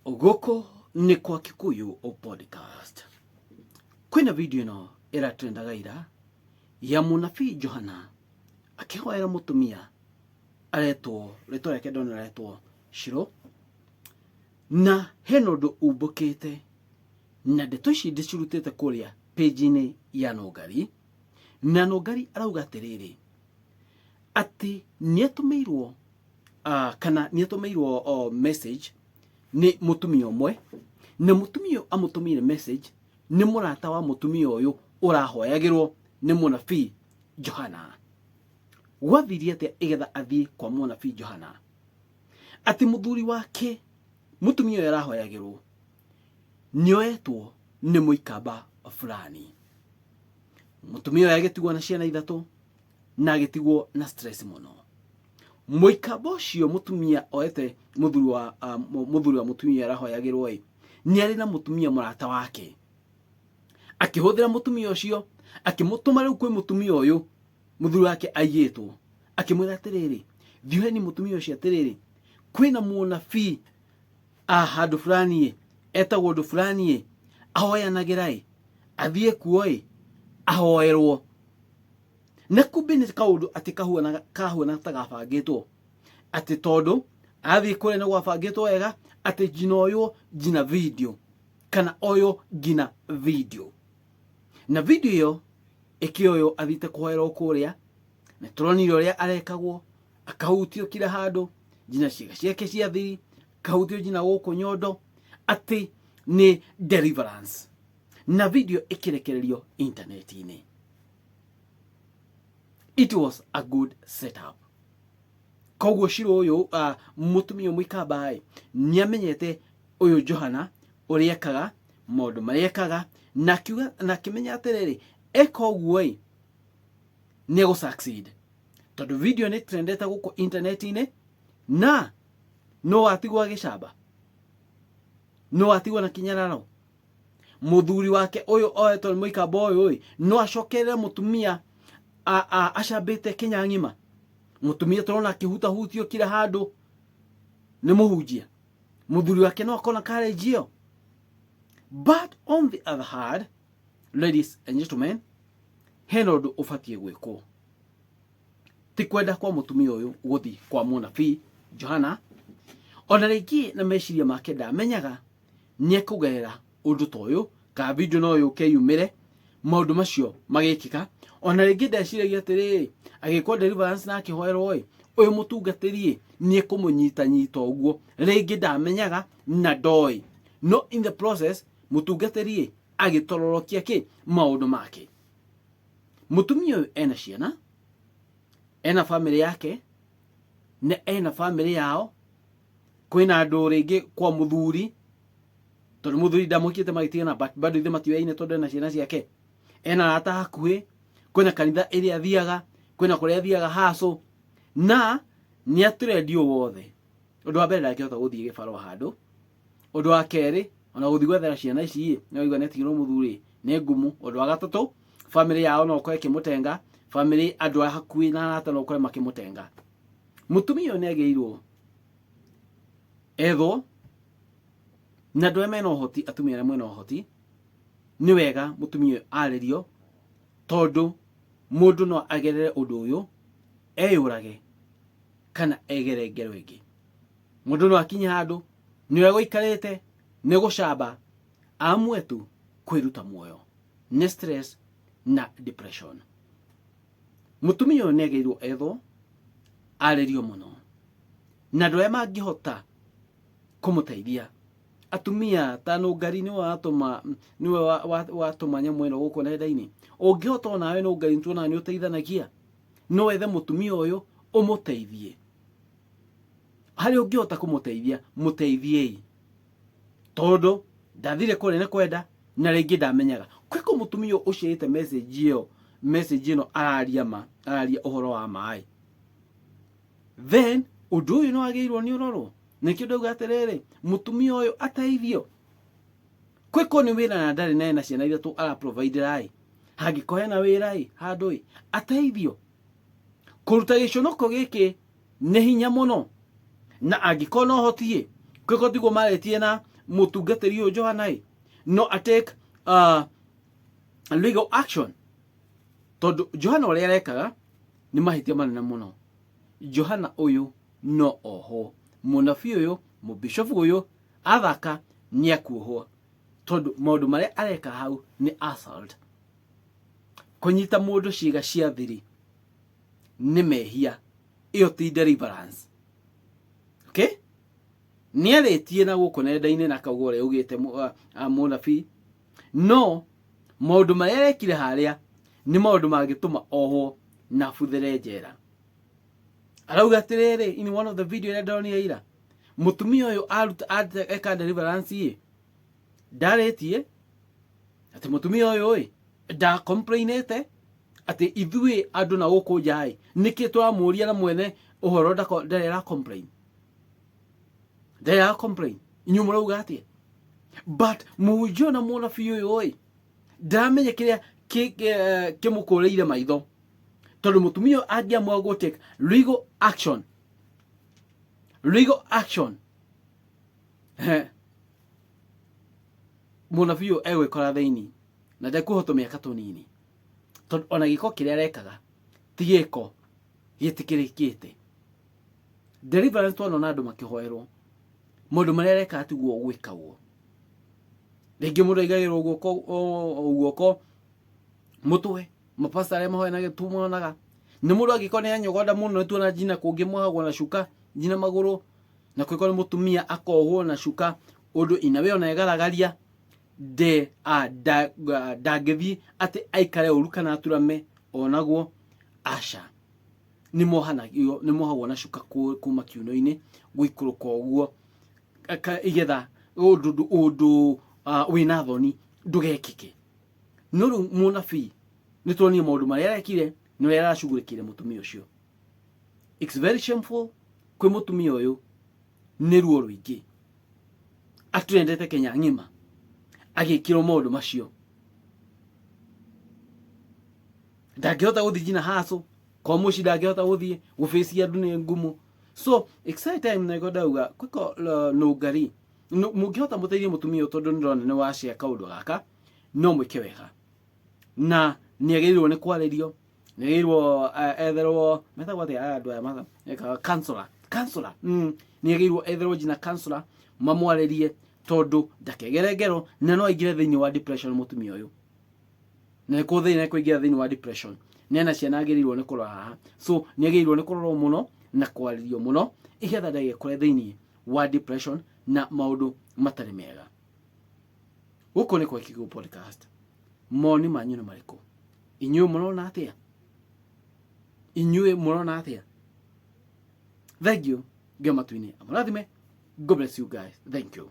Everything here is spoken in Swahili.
Gũkũ nĩ kwa Kikuyu podcast. Kwĩna video ĩno ĩratrendaga ira ya mũnabii Johana akĩhoera mũtumia aretwo rĩtwa rĩake ndona aretwo Shiro, na hena ũndũ umbũkĩte na ndeto ici ndĩcirutĩte kũrĩa page-inĩ ya Nũngari, na Nũngari arauga atĩrĩrĩ atĩ nĩatũmĩirwo kana nĩatũmĩirwo message nĩ mũtumia ũmwe, na mũtumia ũyũ amũtũmĩire message nĩ mũrata wa mũtumia ũyũ ũrahoyagĩrwo nĩ mũnabii Johana. Gwathirie atĩa igetha athiĩ kwa mũnabii Johana? Atĩ mũthuri wake mũtumia ũyũ arahoyagĩrwo nĩoetwo nĩ mũikamba fulani. Mũtumia ũyũ agĩtigwo na ciana ithatũ na agĩtigwo na stress mũno. Mũikamba ũcio mũtumia oete mũthuri wa mũtumia arahoyagĩrwo nĩ arĩ na mũtumia mũrata wake. Akĩhũthĩra mũtumia ũcio akĩmũtũma rĩu kwĩ mũtumia ũyũ mũthuri wake aiyĩtwo, akĩmwĩra atĩrĩrĩ thiũheni mũtumia ũcio atĩrĩrĩ kwĩna mũnabii handũ fulani etagwo ũndũ fulani ahoyanagĩra athiĩ kuo ahoerwo. Na kumbe nĩ kaũndũ atĩ kahuana ta gabangĩtwo, atĩ tondũ athiĩ kũrĩa nĩ gwabangĩtwo wega atĩ njina oywo njina video kana oywo ngina video. Na video ĩyo ĩkĩoywo athiĩte kũhoerwo kũrĩa, na tũronire ũrĩa arekagwo akahutio kila handũ, njina ciake cia thiri, akahutio njina gũkũ nyondo, atĩ nĩ deliverance, na video ĩkĩrekererio internet-inĩ. It was a good setup. Koguo Shiro ũyũ mũtumia mũikamba nĩamenyete ũyũ Johana ũrĩa ekaga maũndũ marĩa ekaga, na akiuga na akĩmenya atĩrĩrĩ eka ũguo nĩ egũ succeed, tondũ video nĩ trendete gũkũ internet-inĩ, na no atigwo agĩcamba, no atigwo na kinyararo. Mũthuri wake ũyũ oetwo nĩ mũikamba ũyũ no acokerere mũtumia acambĩte Kenya ng'ima. Mũtumia tũrona akĩhutahutio kila handũ nĩ mũhunjia, mũthuri wake no akona courage ĩyo. But on the other hand, ladies and gentlemen, hena ũndũ ũbatiĩ gwĩkwo. Ti kwenda kwa mũtumia ũyũ gũthiĩ kwa mũnabii Johana, ona rĩngĩ na meciria make ndamenyaga nĩekũgerera ũndũ ta ũyũ, ka video no yũke yumĩre maũndũ macio magĩkĩka. Ona rĩngĩ ndeciragia atĩrĩrĩ agĩkwo deliverance na akĩhoerwo ũyũ mũtungatĩri nĩekũmũnyitanyita ũguo, rĩngĩ ndamenyaga na ndoĩ, no in the process mũtungatĩri agĩtororokia maũndũ make. Mũtumia ũyũ ena ciana, ena family yake, na ena family yao. Kwĩna andũ rĩngĩ kwa mũthuri, tondũ mũthuri ndamũkĩte magĩtigana, but bado ithe matiũyaine tondũ ena ciana ciake. Ena arata hakuhĩ, kwĩna kanitha ĩrĩa athiaga, kwĩna kũrĩa athiaga haso, na nĩ atrendio wothe. Ũndũ wa mbere ndangĩhota gũthiĩ gĩbaro handũ. Ũndũ wa kerĩ ona gũthiĩ gwethera ciana ici no igua netigĩrwo mũthuri nĩ ngumu. Ũndũ wa gatatũ family yao no ũkore ĩkĩmũtenga, family andũ a hakuhĩ na arata no ũkore makĩmũtenga. Mũtumia ũyũ nĩagĩrĩirwo ethwo, na andũ arĩa mena ũhoti, atumia arĩa mena ũhoti, nĩ wega mũtumia ũyũ arĩrio, tondũ mũndũ no agerere ũndũ ũyũ eyũrage kana egere ngero ĩngĩ. Mũndũ no akinye handũ nĩ egũikarĩte nĩ gũcamba amwe tu kwĩruta muoyo nĩ stress na depression. Mũtumia ũyũ nĩagĩrĩirwo ethwo, arĩrio mũno, na andũ arĩa mangĩhota kũmũteithia. Atumia ta Nũngari niwe watũma nyamũ ĩno gũkũ nenda-inĩ. Ũngĩhota onawe Nũngari nĩtuonaga nĩ ũteithanagia, no wethe mũtumia ũyũ ũmũteithie. Harĩ ũngĩhota kũmũteithia mũteithiei, tondũ ndathire kũrĩa nĩ kwenda, na rĩngĩ ndamenyaga. Kwĩko mũtumia ũyũ ũciarĩte message ĩno araria ũhoro wa maĩ, then ũndũ ũyũ no agĩrĩirwo nĩ ũrorwo. Nĩkĩo ndauga atĩrĩrĩ mũtumia ũyũ ateithio. Kwĩko nĩ wĩra na ndarĩ naye na ciana ithatũ araprovidera hangĩkorwo hena wĩra handũ ateithio. Kũruta gĩconoko gĩkĩ nĩ hinya mũno, na angĩkorwo no ũhoti kwĩko tiguo marĩtie mutungatiri uyu Johana no atake legal action tondu Johana uria arekaga ni mahitia manene muno. Johana uyu no oho, munabii uyu mubishofu uyu athaka ni akuohwo tondu maundu maria areka hau ni assault. Kunyita mundu ciiga cia thiri ni mehia, iyo ti deliverance. Okay, ni aritie na guku nenda-ini na kauga uria ugite munabii no maundu maria arekire haria ni maundu mangituma ohwo na buthere njera. Arauga atiriri in one of the video ira ndonire ira, mutumia uyu eka deliverance ndaritie ati mutumia uyu da complainete ati ithui andu na guku njai niki twamuria na mwene uhoro ndarera complain, ndarera complain. Inyu murauga ati but mujo na munabii uyu ndamenya kiria kimukureire maitho tondu mutumia angiamua go take legal action, legal action munabii uyu egwikora thiini na ndekuhotwo miaka tunini tondu ona giko kiria arekaga ti giko gitikirikite. Deliverance twana na andu makihoerwo mundu maria areka atiguo gwikagwo. Ringi mundu aigagirwo guoko mutwe mapasta aria mahoyanaga tumonaga ni mundu agiko ni anyogonda muno tuona jina kungi mwahagwo na shuka jina maguru na kwiko ni mutumia akohwo na shuka undu inawe ona egaragaria de dagethi ati aikare uru kana aturame onagwo asha ni mohanagio ni mohagwo na shuka kuma kiuno-ini gwikuruka uguo igetha undu wina thoni ndugekike. Nuru munabii ni tuonie maundu maria arekire ni uria aracugurikire mutumia ucio. It's very shameful kwi mutumia uyu ni ruo ruingi aturendete Kenya ngima agikirwo maundu macio. Ndangihota guthii jina haso kwa muci, ndangihota guthii guface andu ni ngumu. So excited time na godauga kwiko no ngari mungihota muteithie mutumia tondu ndirona ni washare kaundu gaka no mwike wega na ni agirirwo ni kwaririo, ni agirirwo etherwo metagwo ati andu aya matha counselor ni agirirwo etherwo jina counselor mamwaririe tondu ndakegere ngero na no aingire thiini wa depression mutumia uyu na ko thiini kuingira thiini wa depression nena ciana agirirwo ni kurora haha. So ni agirirwo ni kurorwo muno na kwaririo muno igetha ndagekore thiini wa depression na maundu matari mega. Guko ni kwa Kigo Podcast. Moni manyu ni mariko? Inyu murona atia? Inyu murona atia? Thank you. Gema twini. Amurathime. God bless you guys. Thank you.